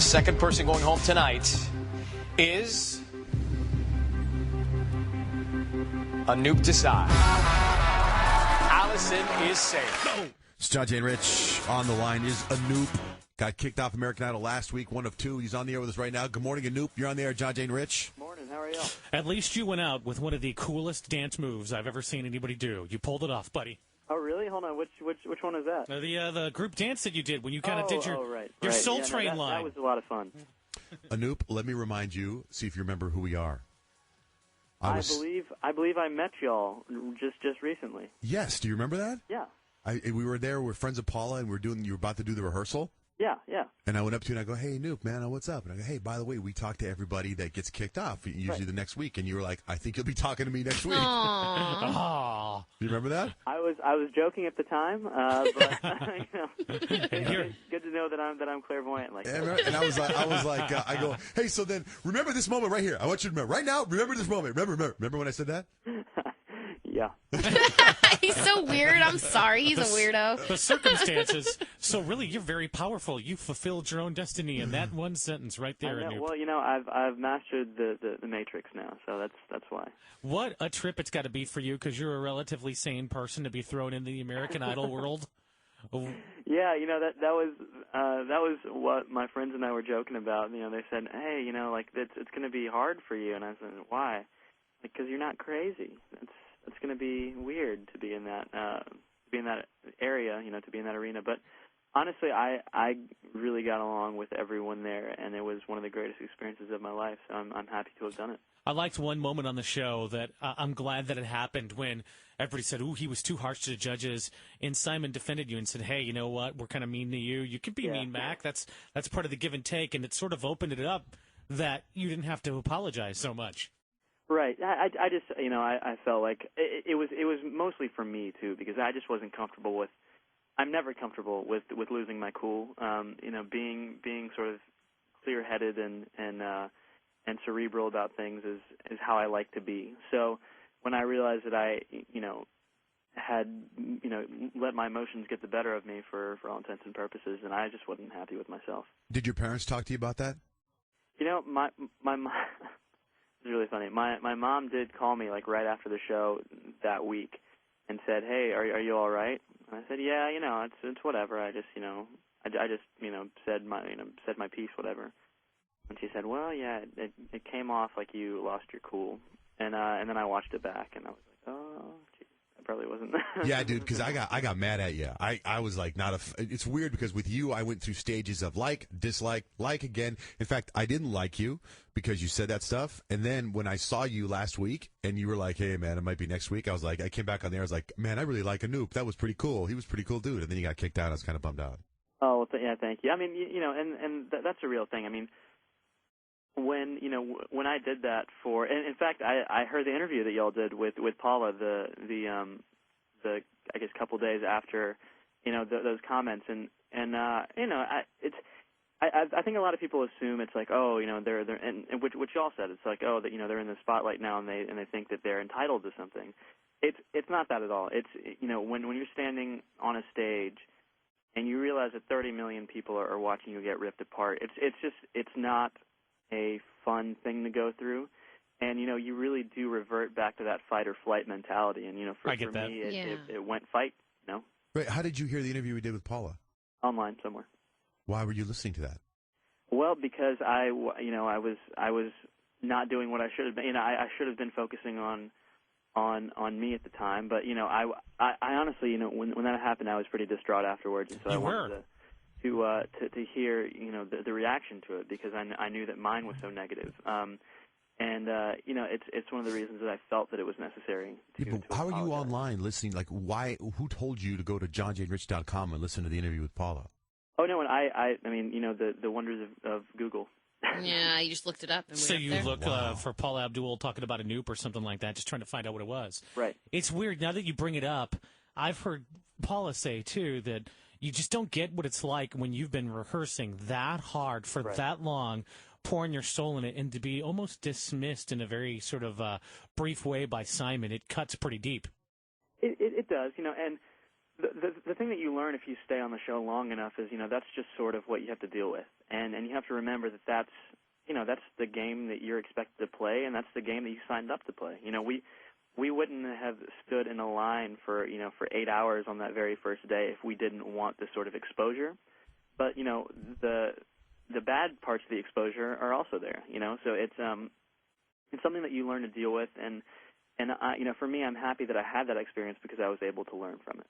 Second person going home tonight is Anoop Desai. Allison is safe. It's John Jay and Rich. On the line is Anoop. Got kicked off American Idol last week, one of two. He's on the air with us right now. Good morning, Anoop. You're on the air, John Jay and Rich. Morning. How are you? At least you went out with one of the coolest dance moves I've ever seen anybody do. You pulled it off, buddy. Oh, really? Hold on. Which one is that? The group dance that you did when you kind of did your Soul Train line. That was a lot of fun. Anoop, let me remind you, see if you remember who we are. I believe I met y'all just recently. Yes. Do you remember that? Yeah. We were there. We're friends of Paula, and you were about to do the rehearsal. Yeah. And I went up to you and I go, "Hey, Anoop, man, what's up?" And I go, "Hey, by the way, we talk to everybody that gets kicked off, usually the next week." And you were like, "I think you'll be talking to me next week." Aww. Do you remember that? I was joking at the time, but it's good to know that I'm clairvoyant like that. And I was like, I go, "Hey, so then remember this moment right here. I want you to remember right now. Remember this moment. Remember when I said that?" Yeah. He's so weird. I'm sorry. He's a weirdo. The circumstances. So really, you're very powerful. You fulfilled your own destiny in that one sentence right there. I know. Well, I've mastered the Matrix now, so that's why. What a trip it's got to be for you, because you're a relatively sane person to be thrown into the American Idol world. Yeah, that was what my friends and I were joking about. They said, "Hey, it's going to be hard for you," and I said, "Why?" Because you're not crazy. It's going to be weird to be in that area, to be in that arena. But honestly, I really got along with everyone there, and it was one of the greatest experiences of my life. So I'm happy to have done it. I liked one moment on the show that I'm glad that it happened when everybody said, "Ooh, he was too harsh to the judges," and Simon defended you and said, "Hey, you know what? We're kind of mean to you. You can be mean back. That's part of the give and take," and it sort of opened it up that you didn't have to apologize so much. Right. I just, I felt like it was mostly for me too, because I just wasn't comfortable with. I'm never comfortable with losing my cool. Being sort of clear-headed and cerebral about things is how I like to be. So when I realized that I, had let my emotions get the better of me for all intents and purposes, and I just wasn't happy with myself. Did your parents talk to you about that? My mom. It's really funny. My mom did call me like right after the show that week and said, "Hey, are you all right?" And I said, "Yeah, it's whatever. I just said my piece, whatever." And she said, "Well, yeah, it came off like you lost your cool." And then I watched it back and I was like, "Oh, geez, I probably wasn't." Yeah, dude, because I got mad at you. I was like it's weird because with you I went through stages of like, dislike, like again. In fact, I didn't like you because you said that stuff. And then when I saw you last week and you were like, "Hey man, it might be next week," I was like, I came back on there, I was like, "Man, I really like Anoop. That was pretty cool. He was a pretty cool dude." And then you got kicked out. I was kind of bummed out. Oh, well, yeah, thank you. I mean, and that's a real thing. I mean, when I did that and in fact I heard the interview that y'all did with Paula the I guess couple days after those comments and I think a lot of people assume it's like, oh, they're and which y'all said, it's like, oh, that they're in the spotlight now and they think that they're entitled to something. It's not that at all. It's when you're standing on a stage and you realize that 30 million people are watching you get ripped apart. It's not a fun thing to go through, and you really do revert back to that fight or flight mentality. And for me, it went fight. Right. How did you hear the interview we did with Paula? Online somewhere. Why were you listening to that? Well, because I was not doing what I should have been. I should have been focusing on me at the time. But I honestly, when that happened, I was pretty distraught afterwards, and so I wanted to hear the reaction to it, because I knew that mine was so negative. It's one of the reasons that I felt that it was necessary to how apologize. are you online listening? Like, why? Who told you to go to johnjrich.com and listen to the interview with Paula? Oh no, and I mean, the wonders of Google. Yeah, you just looked it up. And so you look for Paula Abdul talking about Anoop or something like that, just trying to find out what it was. Right. It's weird now that you bring it up. I've heard Paula say too that you just don't get what it's like when you've been rehearsing that hard for that long, pouring your soul in it, and to be almost dismissed in a very sort of brief way by Simon. It cuts pretty deep. It does, and The thing that you learn if you stay on the show long enough is, that's just sort of what you have to deal with, and you have to remember that's the game that you're expected to play, and that's the game that you signed up to play. We wouldn't have stood in a line for 8 hours on that very first day if we didn't want this sort of exposure. But the bad parts of the exposure are also there. So it's something that you learn to deal with, and I, for me, I'm happy that I had that experience because I was able to learn from it.